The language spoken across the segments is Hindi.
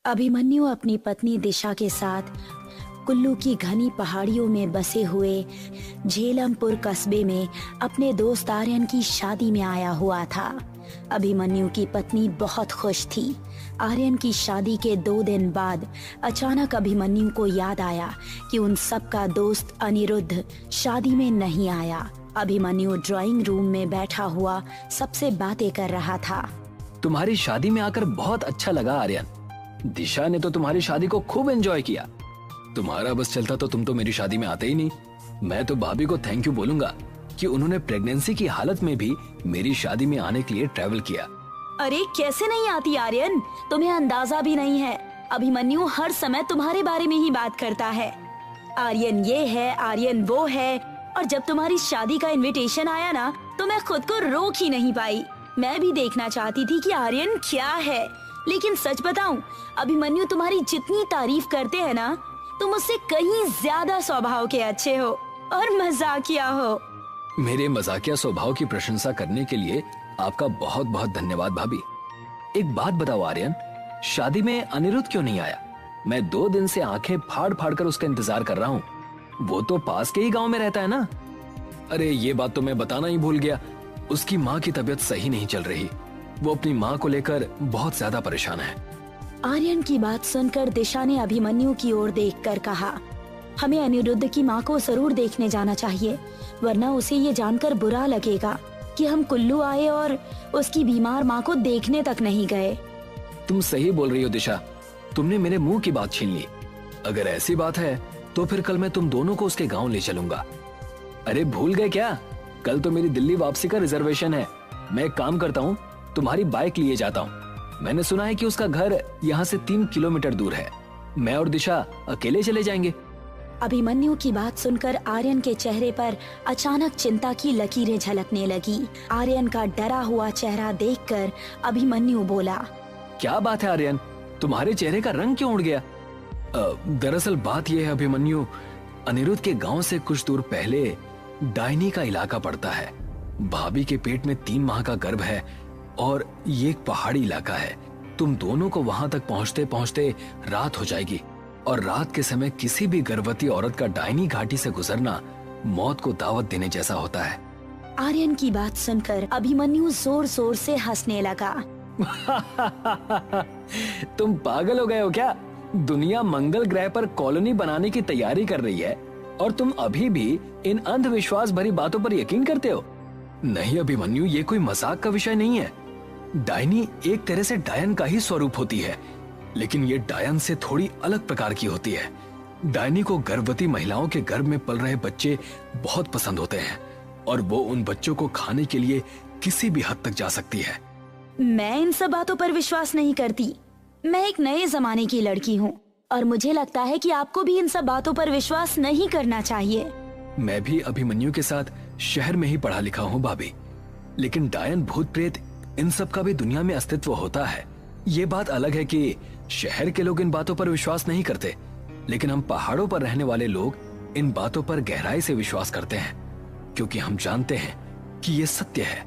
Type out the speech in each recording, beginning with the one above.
अभिमन्यु अपनी पत्नी दिशा के साथ कुल्लू की घनी पहाड़ियों में बसे हुए झेलमपुर कस्बे में अपने दोस्त आर्यन की शादी में आया हुआ था। अभिमन्यु की पत्नी बहुत खुश थी। आर्यन की शादी के 2 दिन बाद अचानक अभिमन्यु को याद आया कि उन सबका दोस्त अनिरुद्ध शादी में नहीं आया। अभिमन्यु ड्राइंग रूम में बैठा हुआ सबसे बातें कर रहा था। तुम्हारी शादी में आकर बहुत अच्छा लगा आर्यन। दिशा ने तो तुम्हारी शादी को खूब एंजॉय किया। तुम्हारा बस चलता तो तुम तो मेरी शादी में आते ही नहीं। मैं तो भाभी को थैंक यू बोलूंगा कि उन्होंने प्रेगनेंसी की हालत में भी मेरी शादी में आने के लिए ट्रैवल किया। अरे कैसे नहीं आती आर्यन, तुम्हें अंदाजा भी नहीं है। अभिमन्यु हर समय तुम्हारे बारे में ही बात करता है। आर्यन ये है, आर्यन वो है, और जब तुम्हारी शादी का इनविटेशन आया ना तो मैं खुद को रोक ही नहीं पाई। मैं भी देखना चाहती थी कि आर्यन क्या है, लेकिन सच बताऊं, अभिमन्यु तुम्हारी जितनी तारीफ करते हैं ना, तुम उससे कहीं ज्यादा स्वभाव के अच्छे हो और मजाकिया हो। मेरे मजाकिया स्वभाव की प्रशंसा करने के लिए आपका बहुत बहुत धन्यवाद भाभी। एक बात बताओ आर्यन, शादी में अनिरुद्ध क्यों नहीं आया? मैं 2 दिन से आंखें फाड़ फाड़ कर उसका इंतजार कर रहा हूँ। वो तो पास के ही गांव में रहता है ना। अरे ये बात तो मैं बताना ही भूल गया, उसकी माँ की तबीयत सही नहीं चल रही। वो अपनी माँ को लेकर बहुत ज्यादा परेशान है। आर्यन की बात सुनकर दिशा ने अभिमन्यु की ओर देखकर कहा, हमें अनिरुद्ध की माँ को जरूर देखने जाना चाहिए, वरना उसे ये जानकर बुरा लगेगा कि हम कुल्लू आए और उसकी बीमार माँ को देखने तक नहीं गए। तुम सही बोल रही हो दिशा, तुमने मेरे मुंह की बात छीन ली। अगर ऐसी बात है तो फिर कल मैं तुम दोनों को उसके गांव ले चलूंगा। अरे भूल गए क्या? कल तो मेरी दिल्ली वापसी का रिजर्वेशन है। मैं एक काम करता हूँ, तुम्हारी बाइक लिए जाता हूँ। मैंने सुना है कि उसका घर यहाँ से 3 किलोमीटर दूर है। मैं और दिशा अकेले चले जाएंगे। अभिमन्यु की बात सुनकर आर्यन के चेहरे पर अचानक चिंता की लकीरें झलकने लगी। आर्यन का डरा हुआ चेहरा देखकर अभिमन्यु बोला, क्या बात है आर्यन, तुम्हारे चेहरे का रंग क्यों उड़ गया? दरअसल बात यह है अभिमन्यु, अनिरुद्ध के गांव से कुछ दूर पहले डायनी का इलाका पड़ता है। भाभी के पेट में 3 माह का गर्भ है और ये एक पहाड़ी इलाका है। तुम दोनों को वहां तक पहुंचते पहुंचते रात हो जाएगी, और रात के समय किसी भी गर्भवती औरत का डायनी घाटी से गुजरना मौत को दावत देने जैसा होता है। आर्यन की बात सुनकर अभिमन्यु जोर जोर से हंसने लगा। तुम पागल हो गए हो क्या? दुनिया मंगल ग्रह पर कॉलोनी बनाने की तैयारी कर रही है और तुम अभी भी इन अंधविश्वास भरी बातों पर यकीन करते हो? नहीं अभिमन्यु, ये कोई मजाक का विषय नहीं है। डायनी एक तरह से डायन का ही स्वरूप होती है, लेकिन ये डायन से थोड़ी अलग प्रकार की होती है। डायनी को गर्भवती महिलाओं के गर्भ में पल रहे बच्चे बहुत पसंद होते हैं और वो उन बच्चों को खाने के लिए किसी भी हद तक जा सकती है। मैं इन सब बातों पर विश्वास नहीं करती। मैं एक नए जमाने की लड़की हूँ और मुझे लगता है कि आपको भी इन सब बातों पर विश्वास नहीं करना चाहिए। मैं भी अभिमन्यु के साथ शहर में ही पढ़ा लिखा हूँ भाभी, लेकिन डायन भूत प्रेत इन सब का भी दुनिया में अस्तित्व होता है। ये बात अलग है कि शहर के लोग इन बातों पर विश्वास नहीं करते, लेकिन हम पहाड़ों पर रहने वाले लोग इन बातों पर गहराई से विश्वास करते हैं, क्योंकि हम जानते हैं कि ये सत्य है।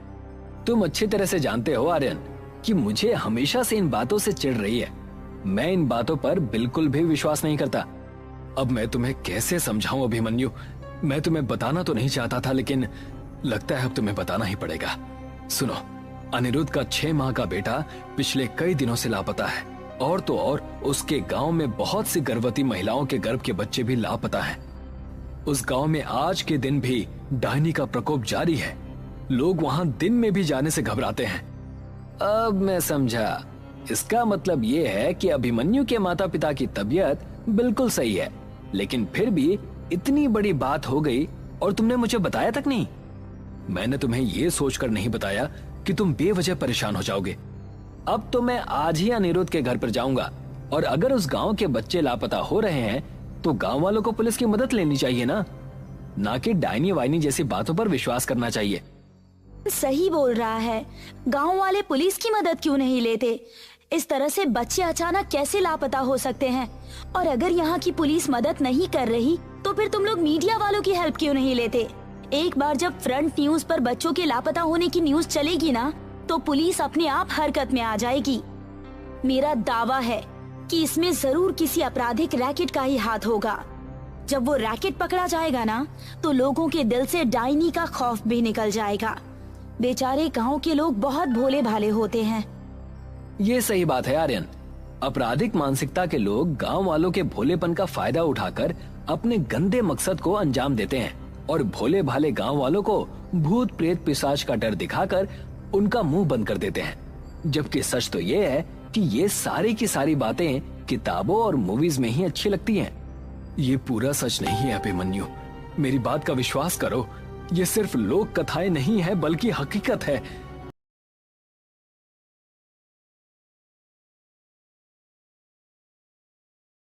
तुम अच्छी तरह से जानते हो आर्यन कि मुझे हमेशा से इन बातों से चिढ़ रही है। मैं इन बातों पर बिल्कुल भी विश्वास नहीं करता। अब मैं तुम्हें कैसे समझाऊं अभिमन्यु? मैं तुम्हें बताना तो नहीं चाहता था, लेकिन लगता है अब तुम्हें बताना ही पड़ेगा। सुनो, अनिरुद्ध का 6 माह का बेटा पिछले कई दिनों से लापता है, और तो और उसके गांव में बहुत सी गर्भवती महिलाओं के गर्भ के बच्चे भी लापता हैं। उस गांव में आज के दिन भी डायनी का प्रकोप जारी है। लोग वहां दिन में भी जाने से घबराते हैं। अब मैं समझा, इसका मतलब ये है कि अभिमन्यु के माता पिता की तबीयत बिल्कुल सही है, लेकिन फिर भी इतनी बड़ी बात हो गई और तुमने मुझे बताया तक नहीं। मैंने तुम्हें ये सोचकर नहीं बताया कि तुम बेवजह परेशान हो जाओगे। अब तो मैं आज ही अनिरुद्ध के घर पर जाऊंगा, और अगर उस गांव के बच्चे लापता हो रहे हैं तो गांव वालों को पुलिस की मदद लेनी चाहिए ना कि डायनी वाइनी जैसी बातों पर विश्वास करना चाहिए। सही बोल रहा है, गांव वाले पुलिस की मदद क्यों नहीं लेते? इस तरह से बच्चे अचानक कैसे लापता हो सकते हैं? और अगर यहाँ की पुलिस मदद नहीं कर रही तो फिर तुम लोग मीडिया वालों की हेल्प क्यों नहीं लेते? एक बार जब फ्रंट न्यूज पर बच्चों के लापता होने की न्यूज चलेगी ना, तो पुलिस अपने आप हरकत में आ जाएगी। मेरा दावा है कि इसमें जरूर किसी आपराधिक रैकेट का ही हाथ होगा। जब वो रैकेट पकड़ा जाएगा ना, तो लोगों के दिल से डायनी का खौफ भी निकल जाएगा। बेचारे गांव के लोग बहुत भोले भाले होते हैं। ये सही बात है आर्यन। आपराधिक मानसिकता के लोग गांव वालों के भोलेपन का फायदा उठाकर अपने गंदे मकसद को अंजाम देते हैं और भोले भाले गांव वालों को भूत प्रेत पिशाच का डर दिखाकर उनका मुंह बंद कर देते हैं। जबकि सच तो ये है कि ये सारी की सारी बातें किताबों और मूवीज में ही अच्छी लगती हैं। ये पूरा सच नहीं है अभिमन्यु, मेरी बात का विश्वास करो। ये सिर्फ लोक कथाएं नहीं है बल्कि हकीकत है।